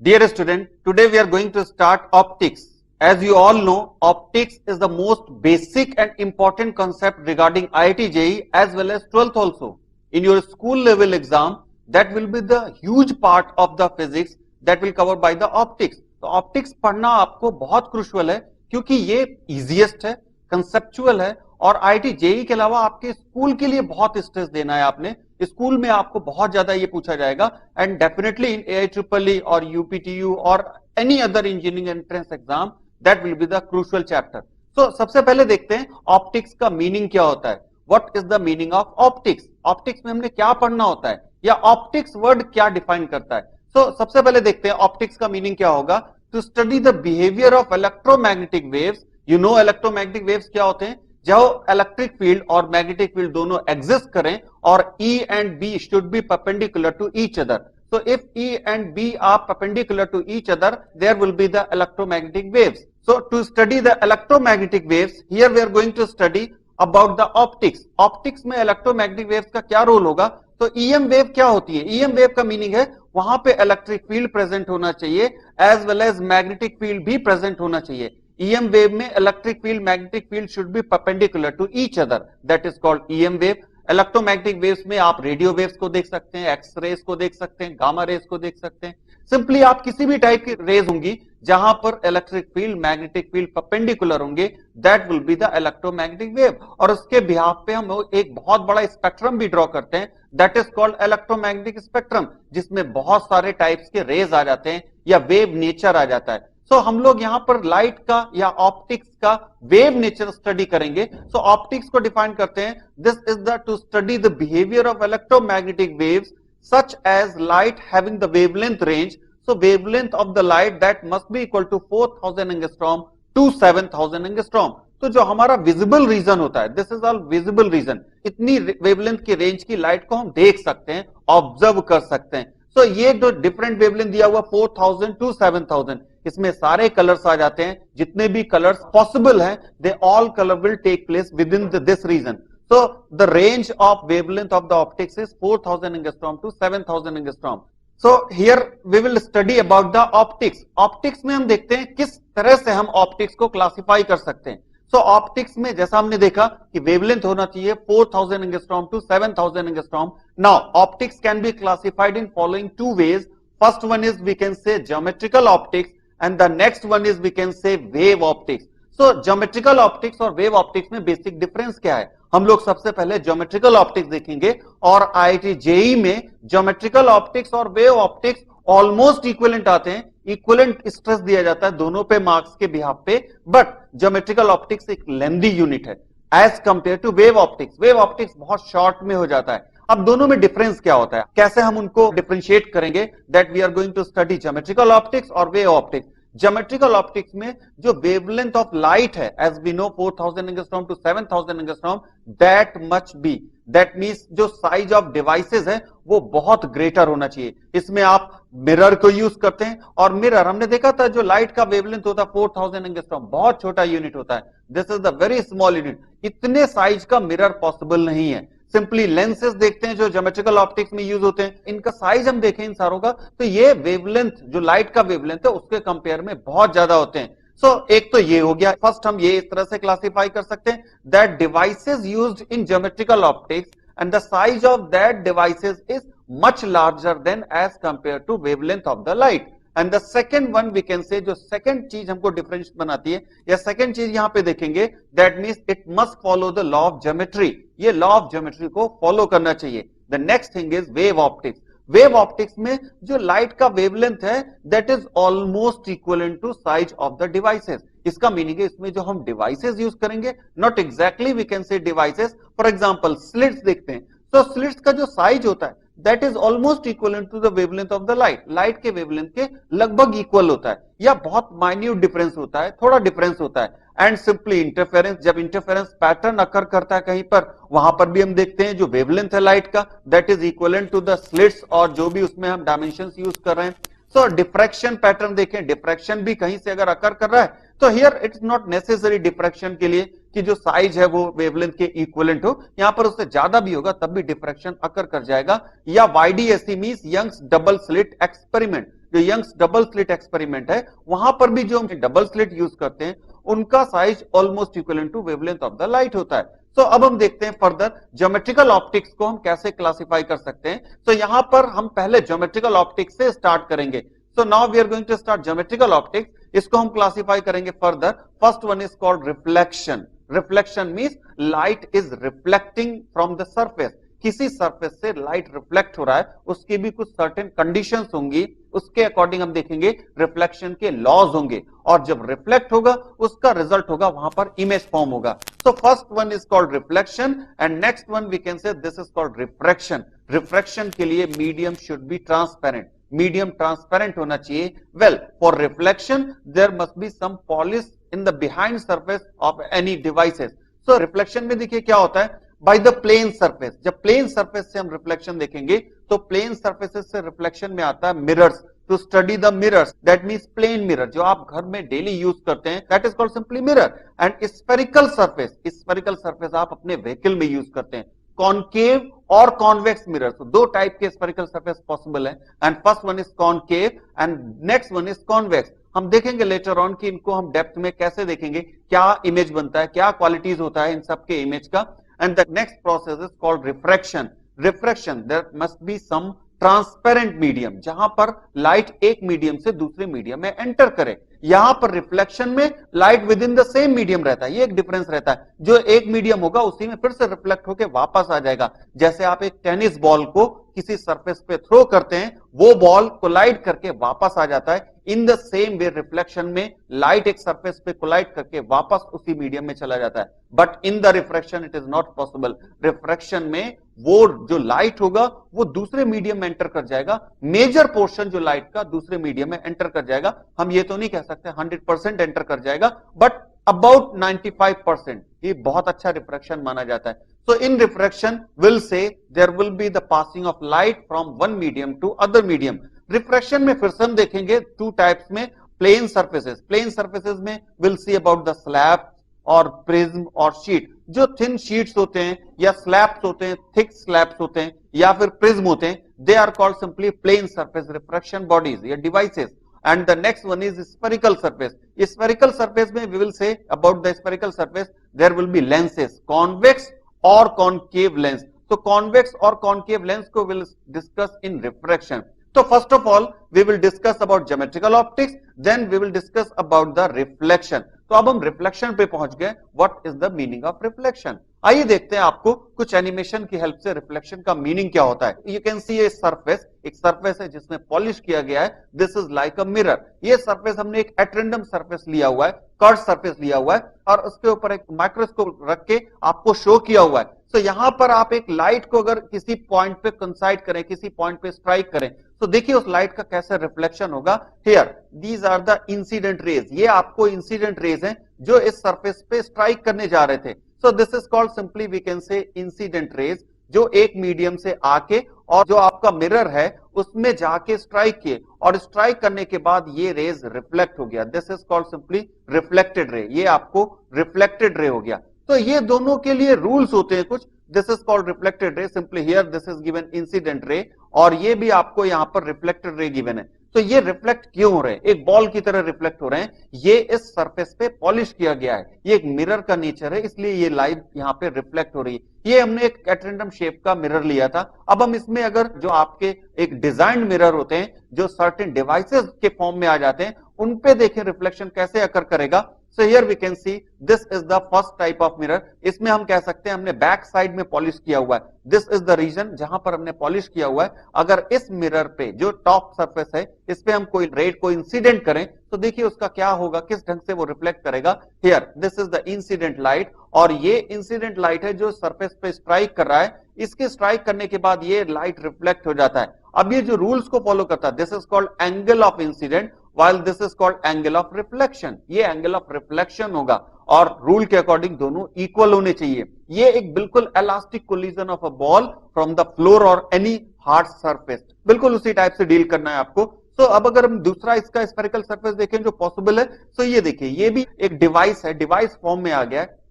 Dear student, today we are going to start optics. As you all know, optics is the most basic and important concept regarding IIT JEE as well as 12th also. In your school level exam, that will be the huge part of the physics that will cover by the optics. तो optics पढ़ना आपको बहुत crucial है क्योंकि ये easiest है, conceptual है और IIT JEE के अलावा आपके स्कूल के लिए बहुत स्ट्रेस देना है आपने. स्कूल में आपको बहुत ज्यादा ये पूछा जाएगा एंड डेफिनेटली इन AIEEE और UPTU और any other engineering entrance exam that will be the crucial chapter. So सबसे पहले देखते हैं ऑप्टिक्स का मीनिंग क्या होता है. What is the meaning of optics. Optics में हमने क्या पढ़ना होता है या ऑप्टिक्स वर्ड क्या डिफाइन करता है. सो सबसे पहले देखते हैं ऑप्टिक्स का मीनिंग क्या होगा. To study the behaviour of electromagnetic waves. You know electromagnetic waves क्या होते हैं. जो इलेक्ट्रिक फील्ड और मैग्नेटिक फील्ड दोनों एग्जिस्ट करें और E and B should be perpendicular to each other. So if E and B are perpendicular to each other, there will be the electromagnetic waves. So to study the electromagnetic waves, here we are going to study about the optics. Optics में electromagnetic waves का क्या role होगा. तो EM wave क्या होती है. EM wave का meaning है वहां पे इलेक्ट्रिक फील्ड प्रेजेंट होना चाहिए as well as magnetic field भी प्रेजेंट होना चाहिए. EM वेव में electric field magnetic field should be perpendicular to each other. That is called EM wave. Electromagnetic waves में आप रेडियो वेव्स को देख सकते हैं, एक्स रेस को देख सकते हैं, गामा रेस को देख सकते हैं. सिंपली आप किसी भी टाइप की रेज होंगी जहां पर electric field magnetic field perpendicular होंगे, that will be the electromagnetic wave. और उसके बिहाफ पे हम एक बहुत बड़ा स्पेक्ट्रम भी ड्रॉ करते हैं, that is called electromagnetic spectrum, जिसमें बहुत सारे टाइप्स के रेज आ जाते हैं या वेव नेचर आ जाता है. सो हम लोग यहां पर लाइट का या ऑप्टिक्स का वेव नेचर स्टडी करेंगे. सो ऑप्टिक्स को डिफाइन करते हैं. This is the to study the behaviour of electromagnetic waves such as light having the wavelength range. So wavelength of the light that must be equal to 4000 angstrom to 7000 angstrom. तो जो हमारा visible region होता है, this is all visible region. इतनी wavelength की range की light को हम देख सकते हैं, ऑब्जर्व कर सकते हैं. सो ये जो डिफरेंट वेवलेंथ दिया हुआ 4000 टू 7000, इसमें सारे कलर्स आ जाते हैं. जितने भी कलर्स पॉसिबल हैं, they all colour will take place within this region. So the range of wavelength of the optics is 4000 angstrom to 7000 angstrom. So here we will study about the optics. Optics में हम देखते हैं किस तरह से हम optics को classify कर सकते हैं. सो ऑप्टिक्स में जैसा हमने देखा कि वेवलेंथ होना चाहिए 4000 angstrom to 7000 angstrom. Now optics can be classified in following two ways. First one is we can say geometrical optics and the next one is we can say wave optics. So geometrical optics और wave optics में basic difference क्या है. हम लोग सबसे पहले geometrical optics देखेंगे और IIT JEE में geometrical optics और wave optics almost equivalent आते हैं. equivalent stress दिया जाता है दोनों पे मार्क्स के बिहाफ पे, but geometrical optics एक lengthy unit है as compared to wave optics. wave optics बहुत short में हो जाता है. अब दोनों में डिफरेंस क्या होता है, कैसे हम उनको डिफरेंशिएट करेंगे, that we are going to study geometrical optics और वेव ऑप्टिक्स. ज्योमेट्रिकल ऑप्टिक्स में जो वेवलेंथ ऑफ लाइट है, as we know 4000 angstrom to 7000 angstrom, that much be, that means जो साइज ऑफ डिवाइसेस है वो बहुत ग्रेटर होना चाहिए. इसमें आप मिरर को यूज करते हैं और मिरर हमने देखा था जो लाइट का वेवलेंथ होता है 4000 एंगस्ट्रॉम, बहुत छोटा यूनिट होता है. This is the very small unit. इतने साइज का मिरर पॉसिबल नहीं है. सिंपली लेंसेज देखते हैं जो ज्योमेट्रिकल ऑप्टिक्स में यूज होते हैं, इनका साइज हम देखें इन सारों का, तो ये वेवलेंथ जो लाइट का वेवलेंथ है उसके कंपेयर में बहुत ज्यादा होते हैं. सो एक तो ये हो गया. फर्स्ट हम ये इस तरह से क्लासिफाई कर सकते हैं that devices used in geometrical optics and the size of that devices is much larger than as compare to wavelength of the light. And the second one we can say, जो second चीज हमको difference बनाती है या second चीज यहां पे देखेंगे, that means it must follow the law of geometry. ये लॉ ऑफ ज्योमेट्री को फॉलो करना चाहिए. The next thing is wave optics. Wave optics में जो लाइट का वेवलेंथ है that is almost equivalent to size of the devices. इसका meaning है इसमें जो हम डिवाइसेस यूज करेंगे, not exactly we can say devices. For example slits देखते हैं, तो स्लिट्स का जो साइज होता है that is almost equivalent to the wavelength of the light. Light के वेवलेंथ के लगभग इक्वल होता है या बहुत माइन्यूट डिफरेंस होता है, थोड़ा डिफरेंस होता है. एंड सिंपली इंटरफेरेंस, जब इंटरफेरेंस पैटर्न अकर करता है कहीं पर, वहां पर भी हम देखते हैं जो वेवलेंथ है लाइट का that is equivalent to the slits और जो भी उसमें हम डायमेंशंस यूज कर रहे हैं. सो डिफ्रैक्शन पैटर्न देखें, डिफ्रैक्शन भी कहीं से अगर अकर कर रहा है तो here it's not necessary diffraction के लिए कि जो साइज है वो वेवलेंथ के इक्विवेलेंट हो, यहां पर उससे ज्यादा भी होगा तब भी डिफ्रैक्शन अकर कर जाएगा. या YDSE means Young's double slit experiment. जो यंग्स डबल स्लिट एक्सपेरिमेंट है, वहां पर भी जो हम डबल स्लिट यूज करते हैं उनका size almost equivalent to wavelength of the light होता है। सो अब हम देखते हैं फर्दर ज्योमेट्रिकल ऑप्टिक्स को हम कैसे क्लासिफाई कर सकते हैं। सो यहां पर हम पहले ज्योमेट्रिकल ऑप्टिक्स से स्टार्ट करेंगे। So now we are going to start geometrical optics. इसको हम क्लासिफाई करेंगे further. First one is called reflection. Reflection means light is reflecting from the surface. किसी सरफेस से लाइट रिफ्लेक्ट हो रहा है, उसकी भी कुछ सर्टेन कंडीशंस होंगी, उसके अकॉर्डिंग हम देखेंगे रिफ्लेक्शन के लॉज होंगे, और जब रिफ्लेक्ट होगा उसका रिजल्ट होगा, वहां पर इमेज फॉर्म होगा। So first one is called reflection and next one we can say this is called refraction. Refraction के लिए medium should be transparent, medium transparent होना चाहिए। Well, for reflection there must be some polish in the behind surface of any devices. So reflection में देखिए क्या होता है, by the plane surface. जब प्लेन सरफेस से हम रिफ्लेक्शन देखेंगे तो प्लेन सरफेसेस से रिफ्लेक्शन में आता है mirrors. To study the mirrors, that means plane mirror जो आप घर में डेली यूज करते हैं, that is called simply mirror. And spherical surface, spherical surface आप अपने व्हीकल में यूज करते हैं। कॉनकेव और कॉन्वेक्स मिरर, तो दो टाइप के स्फेरिकल सरफेस पॉसिबल है, and first one is concave and next one is convex. हम देखेंगे लेटर ऑन कि इनको हम डेप्थ में कैसे देखेंगे, क्या इमेज बनता है, क्या क्वालिटीज होता है इन सब के इमेज का। And the next process is called refraction. Refraction, there must be some transparent medium, जहां पर लाइट एक मीडियम से दूसरे मीडियम में एंटर करे। यहां पर रिफ्लेक्शन में light with in the same medium रहता है, ये एक डिफरेंस रहता है। जो एक मीडियम होगा उसी में फिर से रिफ्लेक्ट होकर वापस आ जाएगा। जैसे आप एक टेनिस बॉल को किसी सरफेस पे थ्रो करते हैं, वो बॉल कोलाइड करके वापस आ जाता है। In the same way reflection में लाइट एक सरफेस पे कोलाइड करके वापस उसी मीडियम में चला जाता है। But in the refraction it is not possible. Refraction में वो जो लाइट होगा वो दूसरे मीडियम में एंटर कर जाएगा, मेजर पोर्शन जो लाइट का दूसरे मीडियम में एंटर कर जाएगा। हम ये तो नहीं कह सकते 100% एंटर कर जाएगा, बट अबाउट 95% ये बहुत अच्छा रिफ्रैक्शन माना जाता है। So in refraction we'll say there will be the passing of light from one medium to other medium. Refraction में फिर से हम देखेंगे टू टाइप्स में, प्लेन सर्फेसेस। प्लेन सर्फेसेस में we'll see about the slab और प्रिज्म और sheet. जो थिन शीट्स होते हैं या स्लैब्स होते हैं, थिक स्लैब्स होते हैं या फिर प्रिज्म होते हैं, they are called simply plane surface refraction bodies या devices. And the next one is spherical surface. Spherical surface में we will say about the spherical surface there will be lenses, convex और concave lens. So convex और concave lens को will discuss in refraction. So first of all we will discuss about geometrical optics, then we will discuss about the reflection. तो अब हम reflection पे पहुंच गए। What is the meaning of reflection? आइए देखते हैं आपको कुछ एनिमेशन की हेल्प से रिफ्लेक्शन का मीनिंग क्या होता है। You can see a surface, एक सरफेस है जिसमें पॉलिश किया गया है। This is like a mirror. ये सरफेस हमने एक एट्रेंडम सरफेस लिया हुआ है, कर्व सरफेस लिया हुआ है, और उसके ऊपर एक माइक्रोस्कोप रख के आपको शो किया हुआ है। तो यहां पर आप एक लाइट को अगर किसी पॉइंट पे कंसाइड करें, किसी पॉइंट पे स्ट्राइक करें, तो देखिए उस लाइट का कैसे रिफ्लेक्शन होगा। Here these are the incident rays, ये आपको इंसिडेंट रेज हैं जो इस सरफेस पे स्ट्राइक करने जा रहे थे। So this is called simply we can say incident rays, जो एक मीडियम से आके और जो आपका मिरर है उसमें जाके स्ट्राइक किए, और स्ट्राइक करने के बाद ये रेज रिफ्लेक्ट हो गया। This is called simply reflected ray, ये आपको रिफ्लेक्टेड रे हो गया। तो ये दोनों के लिए रूल्स होते हैं कुछ। This is called reflected ray, simply here this is given incident ray, और ये भी आपको यहां पर रिफ्लेक्टेड रे गिवन है। तो ये रिफ्लेक्ट क्यों हो रहे हैं? एक बॉल की तरह रिफ्लेक्ट हो रहे हैं। ये इस सरफेस पे पॉलिश किया गया है, ये एक मिरर का नेचर है, इसलिए ये लाइट यहां पे रिफ्लेक्ट हो रही है। ये हमने एक एट्रेंडम शेप का मिरर लिया था। अब हम इसमें अगर जो आपके एक डिजाइन मिरर होते हैं जो सर्टेन डिवाइसेस के फॉर्म में आ जाते हैं, उन पे देखें रिफ्लेक्शन कैसे अकर करेगा। So here we can see this is the first type of mirror. इसमें हम कह सकते हैं हमने बैक साइड में पॉलिश किया हुआ है। This is the region जहां पर हमने पॉलिश किया हुआ है। अगर इस मिरर पे जो टॉप सरफेस है इस पे हम कोई रेड को इंसिडेंट करें तो देखिए उसका क्या होगा, किस ढंग से वो रिफ्लेक्ट करेगा। Here this is the incident light, और ये इंसिडेंट लाइट है जो सरफेस पे स्ट्राइक कर रहा है। इसके स्ट्राइक करने के बाद ये लाइट रिफ्लेक्ट हो जाता है। अब ये जो रूल्स को फॉलो करता है, this is called angle of incident, while this is called angle of reflection. ये angle of reflection होगा, और रूल के अकॉर्डिंग दोनों इक्वल होने चाहिए। ये एक बिल्कुल elastic collision of a ball from the floor और एनी हार्ड सरफेस, बिल्कुल उसी टाइप से डील करना है आपको। तो अब अगर हम दूसरा इसका स्फेरिकल सरफेस देखें जो पॉसिबल है, तो ये देखिए ये भी एक डिवाइस है, डिवाइस फॉर्म में आ गया है।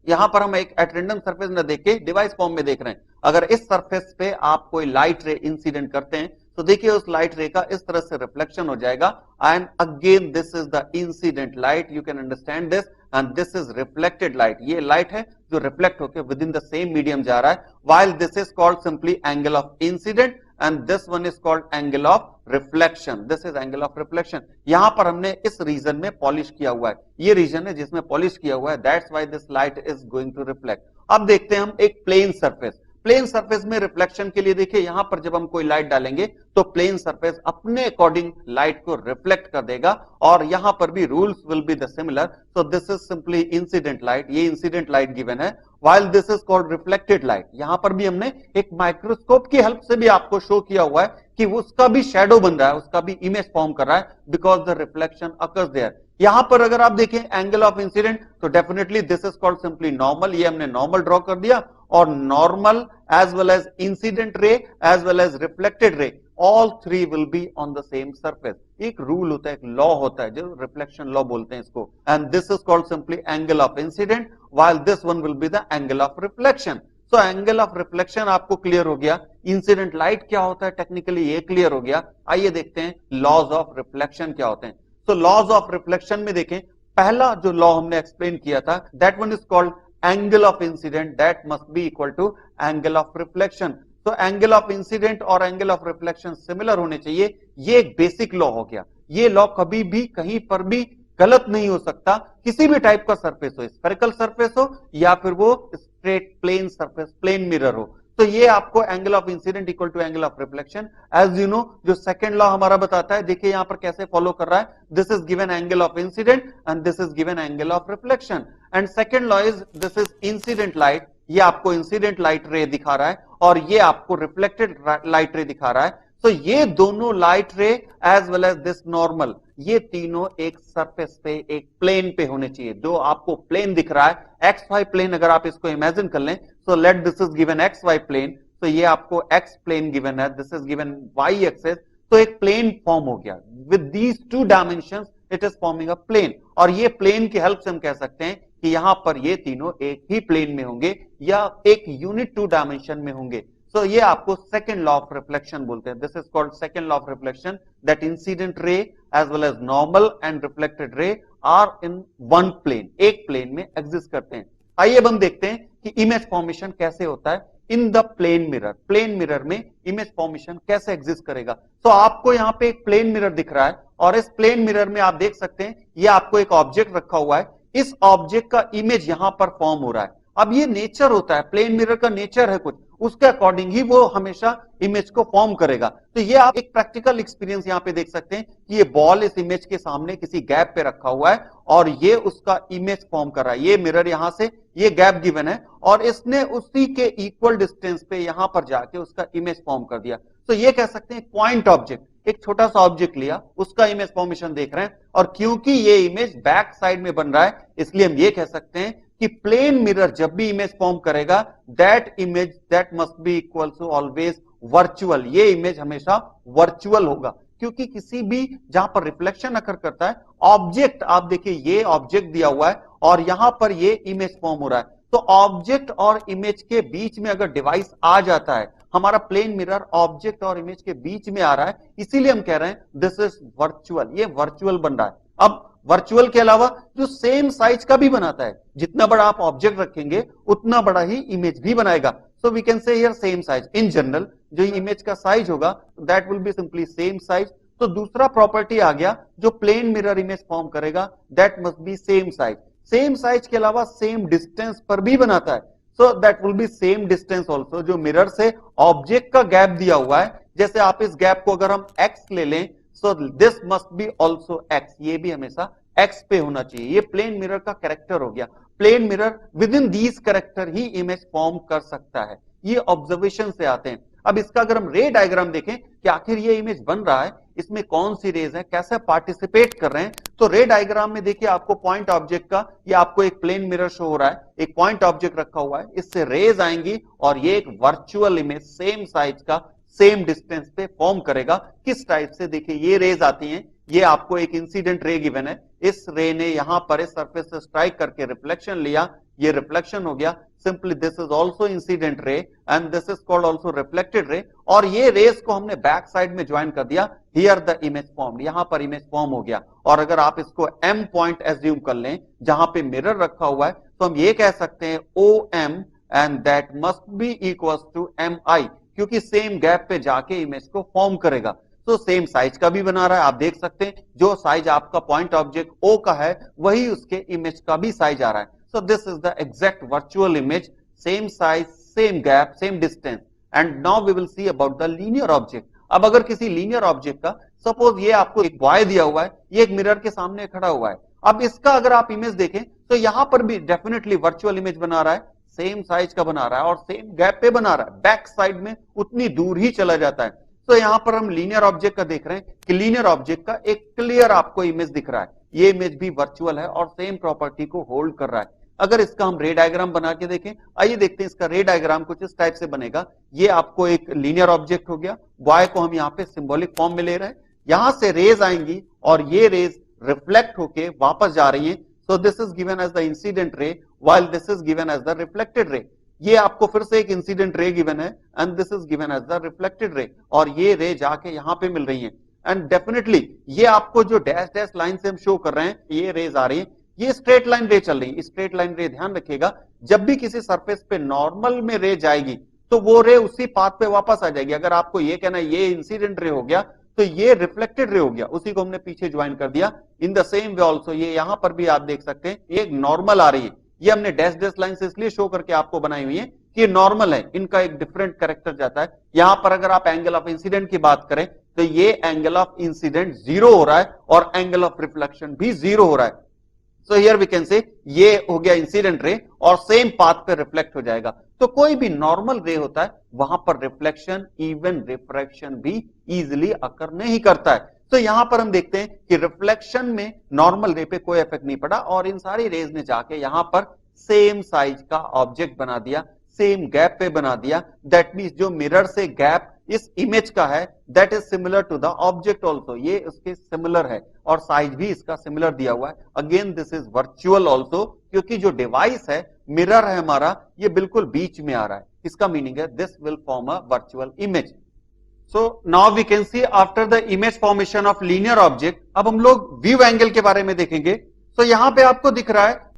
यहां पर हम एक एट्रेंडम सरफेस न देख के डिवाइस फॉर्म में देख रहे हैं। अगर इस सरफेस पे आप कोई लाइट रे इंसिडेंट करते हैं तो देखिए उस लाइट रे का इस तरह से रिफ्लेक्शन हो जाएगा and again this is the incident light, you can understand this, and this is reflected light, ये लाइट है जो रिफ्लेक्ट होकर with in the same medium जा रहा है, while this is called simply angle of incident and this one is called angle of reflection, this is angle of reflection। यहां पर हमने इस रीजन में पॉलिश किया हुआ है, ये रीजन है जिसमें पॉलिश किया हुआ है, that's why this light is going to reflect। अब देखते हैं हम एक प्लेन सरफेस, प्लेन सरफेस में रिफ्लेक्शन के लिए देखिए यहां पर जब हम कोई लाइट डालेंगे तो प्लेन सरफेस अपने अकॉर्डिंग लाइट को रिफ्लेक्ट कर देगा और यहां पर भी rules will be the similar. So this is simply incident light, ये इंसिडेंट लाइट गिवन है, while this is called reflected light। यहां पर भी हमने एक माइक्रोस्कोप की हेल्प से भी आपको शो किया हुआ है कि उसका भी शेडो बन रहा है, उसका भी इमेज फॉर्म कर रहा है because the reflection occurs there. यहां पर अगर आप देखें एंगल ऑफ इंसिडेंट तो definitely this is called simply normal, ये हमने नॉर्मल ड्रॉ कर दिया और normal as well as incident ray as well as reflected ray all three will be on the same surface। एक रूल होता है, एक लॉ होता है जो रिफ्लेक्शन लॉ बोलते हैं इसको, and this is called simply angle of incident while this one will be the angle of reflection। so angle of reflection आपको क्लियर हो गया, इंसिडेंट लाइट क्या होता है टेक्निकली ये क्लियर हो गया। आइए देखते हैं लॉज ऑफ रिफ्लेक्शन क्या होते हैं। so लॉज ऑफ रिफ्लेक्शन में देखें पहला जो लॉ हमने एक्सप्लेन किया था that one is called angle of incident that must be equal to angle of reflection. तो एंगल ऑफ इंसिडेंट और एंगल ऑफ रिफ्लेक्शन सिमिलर होने चाहिए, ये एक बेसिक लॉ हो गया। ये लॉ कभी भी कहीं पर भी गलत नहीं हो सकता, किसी भी टाइप का सरफेस हो, स्फेरिकल सरफेस हो या फिर वो straight plane surface, plane mirror हो। तो ये आपको angle of incident equal to angle of reflection, as you know जो सेकंड लॉ हमारा बताता है, देखिए यहां पर कैसे फॉलो कर रहा है, this is given angle of incident and this is given angle of reflection, and second law is this is incident light, ये आपको इंसिडेंट लाइट रे दिखा रहा है और ये आपको रिफ्लेक्टेड लाइट रे दिखा रहा है। तो ये दोनों light ray as well as this normal, ये तीनों एक सरफेस पे, एक प्लेन पे होने चाहिए। जो आपको प्लेन दिख रहा है एक्स वाई प्लेन, अगर आप इसको इमेजिन कर लें, so let this is given X Y plane, तो ये आपको एक्स प्लेन गिवन है, this is given Y axis, तो एक प्लेन फॉर्म हो गया with these two dimensions, it is forming a plane. और ये प्लेन की हेल्प से हम कह सकते हैं कि यहां पर ये तीनों एक ही प्लेन में होंगे या एक यूनिट टू डायमेंशन में होंगे। So ये आपको सेकंड लॉ ऑफ रिफ्लेक्शन बोलते हैं, this is called second law of reflection, that incident ray as well as normal and reflected ray are in one plane, एक प्लेन में एग्जिस्ट करते हैं। आइए अब हम देखते हैं कि इमेज फॉर्मेशन कैसे होता है in the plane mirror, plane mirror में इमेज फॉर्मेशन कैसे एग्जिस्ट करेगा। तो आपको यहाँ पे एक प्लेन मिरर दिख रहा है और इस प्लेन मिरर में आप देख सकते हैं ये आपको एक ऑब्जेक्ट रखा हुआ है, इस ऑब्जेक्ट का इमेज यहां पर फॉर्म हो रहा है। अब ये नेचर होता है, प्लेन मिरर का नेचर है कुछ, उसके अकॉर्डिंग ही वो हमेशा इमेज को फॉर्म करेगा। तो ये आप एक प्रैक्टिकल एक्सपीरियंस यहां पे देख सकते हैं कि ये बॉल इस इमेज के सामने किसी गैप पे रखा हुआ है और ये उसका इमेज फॉर्म कर रहा है। ये मिरर यहां से ये गैप गिवन है और इसने उसी के इक्वल डिस्टेंस पे यहां पर जाके उसका इमेज फॉर्म कर दिया। तो ये कह सकते हैं पॉइंट ऑब्जेक्ट, एक छोटा सा ऑब्जेक्ट लिया, उसका इमेज फॉर्मेशन देख रहे हैं और क्योंकि ये इमेज बैक साइड में बन रहा है इसलिए हम ये कह सकते हैं कि प्लेन मिरर जब भी इमेज फॉर्म करेगा that image that must be equal to always virtual, ये इमेज हमेशा वर्चुअल होगा क्योंकि किसी भी जहां पर रिफ्लेक्शन अकर करता है ऑब्जेक्ट, आप देखिए ये ऑब्जेक्ट दिया हुआ है और यहां पर ये इमेज फॉर्म हो रहा है, तो ऑब्जेक्ट और इमेज के बीच में अगर डिवाइस आ जाता है, हमारा प्लेन मिरर ऑब्जेक्ट और इमेज के बीच में आ रहा है, इसीलिए हम कह रहे हैं दिस इज वर्चुअल, ये वर्चुअल बन रहा है। अब वर्चुअल के अलावा जो सेम साइज का भी बनाता है, जितना बड़ा आप ऑब्जेक्ट रखेंगे उतना बड़ा ही इमेज भी बनाएगा। So we can say here same size, in general जो इमेज का साइज होगा that will be simply same size. तो दूसरा प्रॉपर्टी आ गया जो प्लेन मिरर इमेज फॉर्म करेगा that must be same size, same size के अलावा सेम डिस्टेंस पर भी बनाता है, so that will be same distance also. जो मिरर से ऑब्जेक्ट का गैप दिया हुआ है, जैसे आप इस गैप को अगर हम x ले लें, so this must be also x, ये भी हमेशा x पे होना चाहिए। ये प्लेन मिरर का कैरेक्टर हो गया, plane mirror with in these character ही इमेज फॉर्म कर सकता है, ये ऑब्जर्वेशन से आते हैं। अब इसका अगर हम रे डायग्राम देखें कि आखिर ये इमेज बन रहा है, इसमें कौन सी रेज है, कैसे पार्टिसिपेट कर रहे हैं, तो रे डायग्राम में देखिए आपको पॉइंट ऑब्जेक्ट का, ये आपको एक प्लेन मिरर शो हो रहा है, एक पॉइंट ऑब्जेक्ट रखा हुआ है, इससे रेज आएंगी और ये एक वर्चुअल इमेज सेम साइज का सेम डिस्टेंस पे फॉर्म करेगा। किस टाइप से, देखिए ये रेज आती हैं, ये आपको एक इंसिडेंट रे गिवन है, इस रे ने यहां पर इस सरफेस से स्ट्राइक करके रिफ्लेक्शन लिया, ये रिफ्लेक्शन हो गया, simply this is also incident ray and this is called also reflected ray, और ये रेस को हमने बैक साइड में ज्वाइन कर दिया, हियर द इमेज फॉर्म, यहां पर इमेज फॉर्म हो गया। और अगर आप इसको एम पॉइंट एज्यूम कर लें जहां पे मिरर रखा हुआ है, तो हम ये कह सकते हैं O M and that must be equal to M I, क्योंकि सेम गैप पे जाके इमेज को फॉर्म करेगा। तो सेम साइज का भी बना रहा है, आप देख सकते हैं जो साइज आपका पॉइंट ऑब्जेक्ट ओ का है वही उसके इमेज का भी साइज आ रहा है। So this is the exact virtual image, same size, same gap, same distance. And now we will see about the linear object. अब अगर किसी लीनियर ऑब्जेक्ट का, सपोज ये आपको एक बॉय दिया हुआ है, ये एक मिरर के सामने खड़ा हुआ है, अब इसका अगर आप इमेज देखें तो यहां पर भी डेफिनेटली वर्चुअल इमेज बना रहा है, सेम साइज का बना रहा है और सेम गैप पे बना रहा है, बैक साइड में उतनी दूर ही चला जाता है। तो यहां पर हम लीनियर ऑब्जेक्ट का देख रहे हैं कि लीनियर ऑब्जेक्ट का एक क्लियर आपको इमेज दिख रहा है, ये इमेज भी वर्चुअल है और सेम प्रॉपर्टी को होल्ड कर रहा है। अगर इसका हम रे डायग्राम बना के देखें, आइए देखते हैं इसका रे डायग्राम कुछ इस टाइप से बनेगा। ये आपको एक लीनियर ऑब्जेक्ट हो गया, बॉय को हम यहां पे सिंबॉलिक फॉर्म में ले रहे हैं, यहां से रेज आएंगी और ये रेज रिफ्लेक्ट होके वापस जा रही है। So this is given as the incident ray while this is given as the reflected ray. ये आपको फिर से एक इंसिडेंट रे गिवन है and this is given as the reflected ray, और ये रे जाके यहां पे मिल रही है। एंड डेफिनेटली ये आपको जो डैश डैश लाइन से हम शो कर रहे हैं, ये रेज आ रही है, ये स्ट्रेट लाइन रे चल रही है। स्ट्रेट लाइन रे ध्यान रखिएगा, जब भी किसी सरफेस पे नॉर्मल में रे जाएगी तो वो रे उसी पाथ पे वापस आ जाएगी। अगर आपको ये कहना है ये इंसिडेंट रे हो गया तो ये रिफ्लेक्टेड रे हो गया, उसी को हमने पीछे ज्वाइन कर दिया। In the same way also ये यहां पर भी आप देख सकते हैं एक नॉर्मल आ रही है, ये हमने डैश डैश लाइन से इसलिए शो करके आपको बनाई हुई है कि ये नॉर्मल है, इनका एक डिफरेंट कैरेक्टर जाता है। यहां पर अगर आप एंगल ऑफ इंसिडेंट की बात करें तो ये एंगल ऑफ इंसिडेंट जीरो हो रहा है और एंगल ऑफ रिफ्लेक्शन भी जीरो हो रहा है। सो हियर वी कैन से ये हो गया इंसिडेंट रे और सेम पाथ पे रिफ्लेक्ट हो जाएगा। तो कोई भी नॉर्मल रे होता है वहां पर रिफ्लेक्शन, इवन रिफ्रैक्शन भी इजिली अकर नहीं करता है। तो यहां पर हम देखते हैं कि रिफ्लेक्शन में नॉर्मल रे पे कोई इफेक्ट नहीं पड़ा और इन सारी रेज ने जाके यहां पर सेम साइज का ऑब्जेक्ट बना दिया, सेम गैप पे बना दिया। दैट मींस जो मिरर से गैप इस इमेज का है that is similar to the object also, ये उसके सिमिलर है और साइज भी इसका सिमिलर दिया हुआ है। Again this is virtual also, क्योंकि जो डिवाइस है, मिरर है हमारा, ये बिल्कुल बीच में आ रहा है। इसका मीनिंग है this will form a virtual image. So now we can see after the image formation of linear object, अब हम लोग व्यू एंगल के बारे में देखेंगे। तो यहां पे आपको दिख रहा है